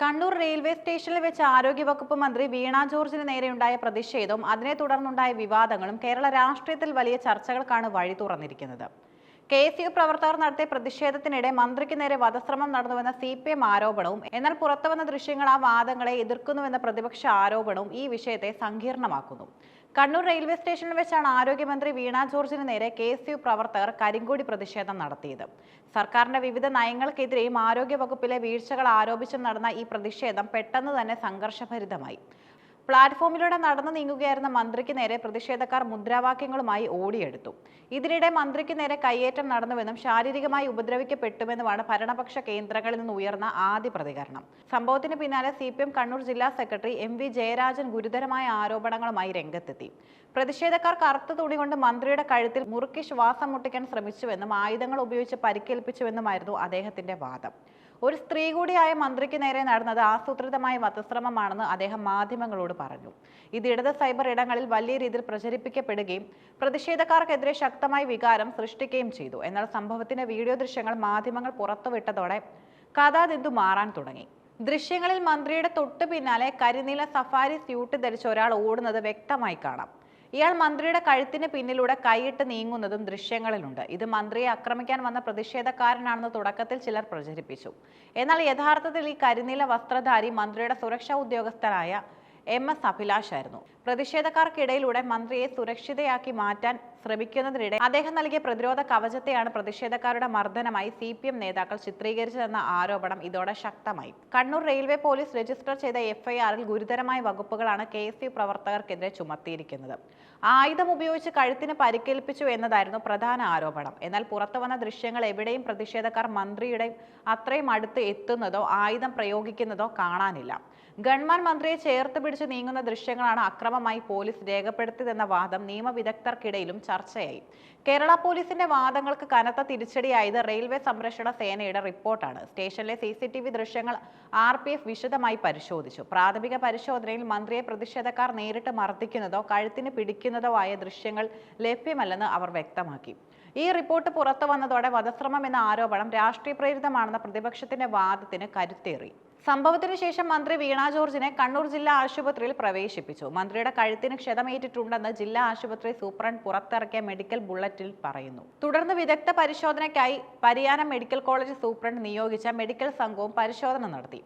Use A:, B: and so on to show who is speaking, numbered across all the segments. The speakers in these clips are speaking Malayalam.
A: കണ്ണൂർ റെയിൽവേ സ്റ്റേഷനിൽ വെച്ച് ആരോഗ്യവകുപ്പ് മന്ത്രി വീണ ജോർജിന് നേരെയുണ്ടായ പ്രതിഷേധവും അതിനെ തുടർന്നുണ്ടായ വിവാദങ്ങളും കേരള രാഷ്ട്രീയത്തിൽ വലിയ ചർച്ചകൾക്കാണ് വഴി തുറന്നിരിക്കുന്നത്. KSU പ്രവർത്തകർ നടത്തിയ പ്രതിഷേധത്തിനിടെ മന്ത്രിക്ക് നേരെ വധശ്രമം നടന്നുവെന്ന CPM ആരോപണവും, എന്നാൽ പുറത്തുവന്ന ദൃശ്യങ്ങൾ ആ വാദങ്ങളെ എതിർക്കുന്നുവെന്ന പ്രതിപക്ഷ ആരോപണവും ഈ വിഷയത്തെ സങ്കീർണമാക്കുന്നു. കണ്ണൂർ റെയിൽവേ സ്റ്റേഷനിൽ വെച്ചാണ് ആരോഗ്യമന്ത്രി വീണ ജോർജിന് നേരെ KSU പ്രവർത്തകർ കരിങ്കൊടി പ്രതിഷേധം നടത്തിയത്. സർക്കാരിന്റെ വിവിധ നയങ്ങൾക്കെതിരെയും ആരോഗ്യവകുപ്പിലെ വീഴ്ചകൾ ആരോപിച്ചും നടന്ന ഈ പ്രതിഷേധം പെട്ടെന്ന് തന്നെ സംഘർഷഭരിതമായി. പ്ലാറ്റ്ഫോമിലൂടെ നടന്നു നീങ്ങുകയായിരുന്ന മന്ത്രിക്ക് നേരെ പ്രതിഷേധക്കാർ മുദ്രാവാക്യങ്ങളുമായി ഓടിയെടുത്തു. ഇതിനിടെ മന്ത്രിക്ക് നേരെ കയ്യേറ്റം നടന്നുവെന്നും ശാരീരികമായി ഉപദ്രവിക്കപ്പെട്ടുവെന്നുമാണ് ഭരണപക്ഷ കേന്ദ്രങ്ങളിൽ നിന്ന് ഉയർന്ന ആദ്യ പ്രതികരണം. സംഭവത്തിന് പിന്നാലെ CPM കണ്ണൂർ ജില്ലാ സെക്രട്ടറി MV ജയരാജൻ ഗുരുതരമായ ആരോപണങ്ങളുമായി രംഗത്തെത്തി. പ്രതിഷേധക്കാർ കറുത്ത തുണി കൊണ്ട് മന്ത്രിയുടെ കഴുത്തിൽ മുറുക്കി ശ്വാസം മുട്ടിക്കാൻ ശ്രമിച്ചുവെന്നും ആയുധങ്ങൾ ഉപയോഗിച്ച് പരിക്കേൽപ്പിച്ചുവെന്നുമായിരുന്നു അദ്ദേഹത്തിന്റെ വാദം. ഒരു സ്ത്രീ കൂടിയായ മന്ത്രിക്ക് നേരെ നടന്നത് ആസൂത്രിതമായ വധശ്രമമാണെന്ന് അദ്ദേഹം മാധ്യമങ്ങളോട് പറഞ്ഞു. ഇത് ഇടത് സൈബർ ഇടങ്ങളിൽ വലിയ രീതിയിൽ പ്രചരിപ്പിക്കപ്പെടുകയും പ്രതിഷേധക്കാർക്കെതിരെ ശക്തമായ വികാരം സൃഷ്ടിക്കുകയും ചെയ്തു. എന്നാൽ സംഭവത്തിന്റെ വീഡിയോ ദൃശ്യങ്ങൾ മാധ്യമങ്ങൾ പുറത്തുവിട്ടതോടെ കഥാതിന്തു മാറാൻ തുടങ്ങി. ദൃശ്യങ്ങളിൽ മന്ത്രിയുടെ തൊട്ടു പിന്നാലെ കരിനീല സഫാരി സ്യൂട്ട് ധരിച്ച ഒരാൾ ഓടുന്നത് വ്യക്തമായി കാണാം. ഇയാൾ മന്ത്രിയുടെ കഴുത്തിന് പിന്നിലൂടെ കൈയിട്ട് നീങ്ങുന്നതും ദൃശ്യങ്ങളിലുണ്ട്. ഇത് മന്ത്രിയെ ആക്രമിക്കാൻ വന്ന പ്രതിഷേധക്കാരനാണെന്ന് തുടക്കത്തിൽ ചിലർ പ്രചരിപ്പിച്ചു. എന്നാൽ യഥാർത്ഥത്തിൽ ഈ കരിനീല വസ്ത്രധാരി മന്ത്രിയുടെ സുരക്ഷാ ഉദ്യോഗസ്ഥനായ MS അഭിലാഷ് ആയിരുന്നു. പ്രതിഷേധക്കാർക്കിടയിലൂടെ മന്ത്രിയെ സുരക്ഷിതയാക്കി മാറ്റാൻ ശ്രമിക്കുന്നതിനിടെ അദ്ദേഹം നൽകിയ പ്രതിരോധ കവചത്തെയാണ് പ്രതിഷേധക്കാരുടെ മർദ്ദനമായി CPM നേതാക്കൾ ചിത്രീകരിച്ചതെന്ന ആരോപണം ഇതോടെ ശക്തമായി. കണ്ണൂർ റെയിൽവേ പോലീസ് രജിസ്റ്റർ ചെയ്ത FIR-ൽ ഗുരുതരമായ വകുപ്പുകളാണ് KSU പ്രവർത്തകർക്കെതിരെ ചുമത്തിയിരിക്കുന്നത്. ആയുധം ഉപയോഗിച്ച് കഴുത്തിന് പരിക്കേൽപ്പിച്ചു എന്നതായിരുന്നു പ്രധാന ആരോപണം. എന്നാൽ പുറത്തുവന്ന ദൃശ്യങ്ങൾ എവിടെയും പ്രതിഷേധക്കാർ മന്ത്രിയുടെ അത്രയും അടുത്ത് എത്തുന്നതോ ആയുധം പ്രയോഗിക്കുന്നതോ കാണാനില്ല. ഗൺമാൻ മന്ത്രിയെ ചേർത്ത് പിടിച്ച് നീങ്ങുന്ന ദൃശ്യങ്ങളാണ് അക്രമമായി പോലീസ് രേഖപ്പെടുത്തിയതെന്ന വാദം നിയമവിദഗ്ധർക്കിടയിലും ചർച്ചയായി. കേരള പോലീസിന്റെ വാദങ്ങൾക്ക് കനത്ത തിരിച്ചടിയായത് റെയിൽവേ സംരക്ഷണ സേനയുടെ റിപ്പോർട്ടാണ്. സ്റ്റേഷനിലെ CCTV ദൃശ്യങ്ങൾ RPF വിശദമായി പരിശോധിച്ചു. പ്രാഥമിക പരിശോധനയിൽ മന്ത്രിയെ പ്രതിഷേധക്കാർ നേരിട്ട് മർദ്ദിക്കുന്നതോ കഴുത്തിന് പിടിക്കുന്നതോ ആയ ദൃശ്യങ്ങൾ ലഭ്യമല്ലെന്ന് അവർ വ്യക്തമാക്കി. ഈ റിപ്പോർട്ട് പുറത്തു വന്നതോടെ വധശ്രമം എന്ന ആരോപണം രാഷ്ട്രീയ പ്രേരിതമാണെന്ന പ്രതിപക്ഷത്തിന്റെ വാദത്തിന് കരുത്തേറി. സംഭവത്തിന് ശേഷം മന്ത്രി വീണ ജോർജിനെ കണ്ണൂർ ജില്ലാ ആശുപത്രിയിൽ പ്രവേശിപ്പിച്ചു. മന്ത്രിയുടെ കഴുത്തിന് ക്ഷതമേറ്റിട്ടുണ്ടെന്ന് ജില്ലാ ആശുപത്രി സൂപ്രണ്ട് പുറത്തിറക്കിയ മെഡിക്കൽ ബുള്ളറ്റിൽ പറയുന്നു. തുടർന്ന് വിദഗ്ധ പരിശോധനയ്ക്കായി പരിയാരം മെഡിക്കൽ കോളേജ് സൂപ്രണ്ട് നിയോഗിച്ച മെഡിക്കൽ സംഘവും പരിശോധന നടത്തി.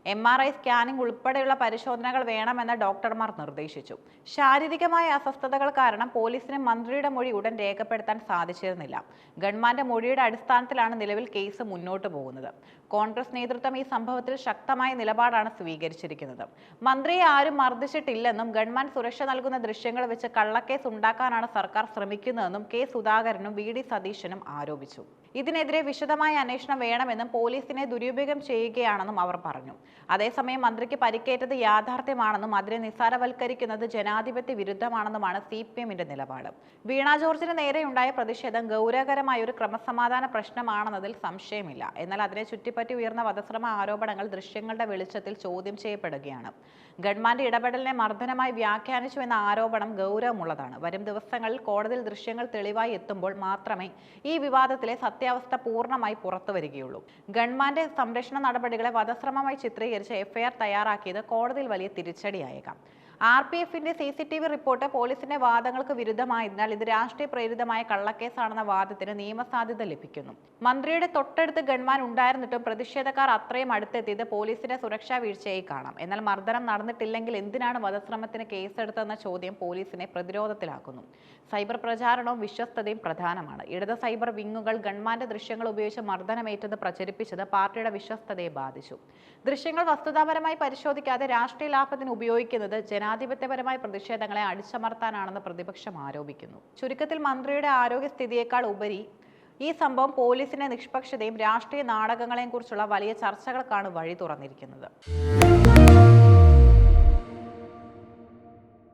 A: MRI സ്കാനിംഗ് ഉൾപ്പെടെയുള്ള പരിശോധനകൾ വേണമെന്ന് ഡോക്ടർമാർ നിർദ്ദേശിച്ചു. ശാരീരികമായ അസ്വസ്ഥതകൾ കാരണം പോലീസിന് മന്ത്രിയുടെ മൊഴി ഉടൻ രേഖപ്പെടുത്താൻ സാധിച്ചിരുന്നില്ല. ഗൺമാന്റെ മൊഴിയുടെ അടിസ്ഥാനത്തിലാണ് നിലവിൽ കേസ് മുന്നോട്ട് പോകുന്നത്. കോൺഗ്രസ് നേതൃത്വം ഈ സംഭവത്തിൽ ശക്തമായ നിലപാടാണ് സ്വീകരിച്ചിരിക്കുന്നത്. മന്ത്രിയെ ആരും മർദ്ദിച്ചിട്ടില്ലെന്നും ഗൺമാൻ സുരക്ഷ നൽകുന്ന ദൃശ്യങ്ങൾ വെച്ച് കള്ളക്കേസ് ഉണ്ടാക്കാനാണ് സർക്കാർ ശ്രമിക്കുന്നതെന്നും K സുധാകരനും VD സതീശനും ആരോപിച്ചു. ഇതിനെതിരെ വിശദമായ അന്വേഷണം വേണമെന്നും പോലീസിനെ ദുരുപയോഗം ചെയ്യുകയാണെന്നും അവർ പറഞ്ഞു. അതേസമയം മന്ത്രിക്ക് പരിക്കേറ്റത് യാഥാർത്ഥ്യമാണെന്നും അതിനെ നിസ്സാരവൽക്കരിക്കുന്നത് ജനാധിപത്യ വിരുദ്ധമാണെന്നുമാണ് CPM-ന്റെ നിലപാട്. വീണ ജോർജിന് നേരെയുണ്ടായ പ്രതിഷേധം ഗൗരവകരമായ ഒരു ക്രമസമാധാന പ്രശ്നമാണെന്നതിൽ സംശയമില്ല. എന്നാൽ അതിനെ ചുറ്റിപ്പറ്റി ഉയർന്ന വധശ്രമ ആരോപണങ്ങൾ ദൃശ്യങ്ങളുടെ വെളിച്ചത്തിൽ ചോദ്യം ചെയ്യപ്പെടുകയാണ്. ഗൺമാന്റെ ഇടപെടലിനെ മർദ്ദനമായി വ്യാഖ്യാനിച്ചു എന്ന ആരോപണം ഗൗരവമുള്ളതാണ്. വരും ദിവസങ്ങളിൽ കോടതിയിൽ ദൃശ്യങ്ങൾ തെളിവായി എത്തുമ്പോൾ മാത്രമേ ഈ വിവാദത്തിലെ സത്യാവസ്ഥ പൂർണ്ണമായി പുറത്തുവരികയുള്ളൂ. ഗൺമാന്റെ സംരക്ഷണ നടപടികളെ വധശ്രമമായി ചിത്രീകരിച്ച് FIR തയ്യാറാക്കിയത് കോടതിയിൽ വലിയ തിരിച്ചടിയായേക്കാം. RPF-ന്റെ CCTV റിപ്പോർട്ട് പോലീസിന്റെ വാദങ്ങൾക്ക് വിരുദ്ധമായതിനാൽ ഇത് രാഷ്ട്രീയ പ്രേരിതമായ കള്ളക്കേസാണെന്ന വാദത്തിന് നിയമസാധ്യത ലഭിക്കുന്നു. മന്ത്രിയുടെ തൊട്ടടുത്ത് ഗൺമാൻ ഉണ്ടായിരുന്നിട്ടും പ്രതിഷേധക്കാർ അത്രയും അടുത്തെത്തിയത് പോലീസിന്റെ സുരക്ഷാ വീഴ്ചയായി കാണാം. എന്നാൽ മർദ്ദനം നടന്നിട്ടില്ലെങ്കിൽ എന്തിനാണ് വധശ്രമത്തിന് കേസെടുത്തതെന്ന ചോദ്യം പോലീസിനെ പ്രതിരോധത്തിലാക്കുന്നു. സൈബർ പ്രചാരണവും വിശ്വസ്തതയും പ്രധാനമാണ്. ഇടത് സൈബർ വിങ്ങുകൾ ഗൺമാന്റെ ദൃശ്യങ്ങൾ ഉപയോഗിച്ച് മർദ്ദനമേറ്റത് പ്രചരിപ്പിച്ചത് പാർട്ടിയുടെ വിശ്വസ്തതയെ ബാധിച്ചു. ദൃശ്യങ്ങൾ വസ്തുതാപരമായി പരിശോധിക്കാതെ രാഷ്ട്രീയ ലാഭത്തിന് ഉപയോഗിക്കുന്നത് ജനാധിപത്യപരമായ പ്രതിഷേധങ്ങളെ അടിച്ചമർത്താനാണെന്ന് പ്രതിപക്ഷം ആരോപിക്കുന്നു. ചുരുക്കത്തിൽ മന്ത്രിയുടെ ആരോഗ്യസ്ഥിതിയേക്കാൾ ഉപരി ഈ സംഭവം പോലീസിന്റെ നിഷ്പക്ഷതയും രാഷ്ട്രീയ നാടകങ്ങളെയും കുറിച്ചുള്ള വലിയ ചർച്ചകൾക്കാണ് വഴി തുറന്നിരിക്കുന്നത്.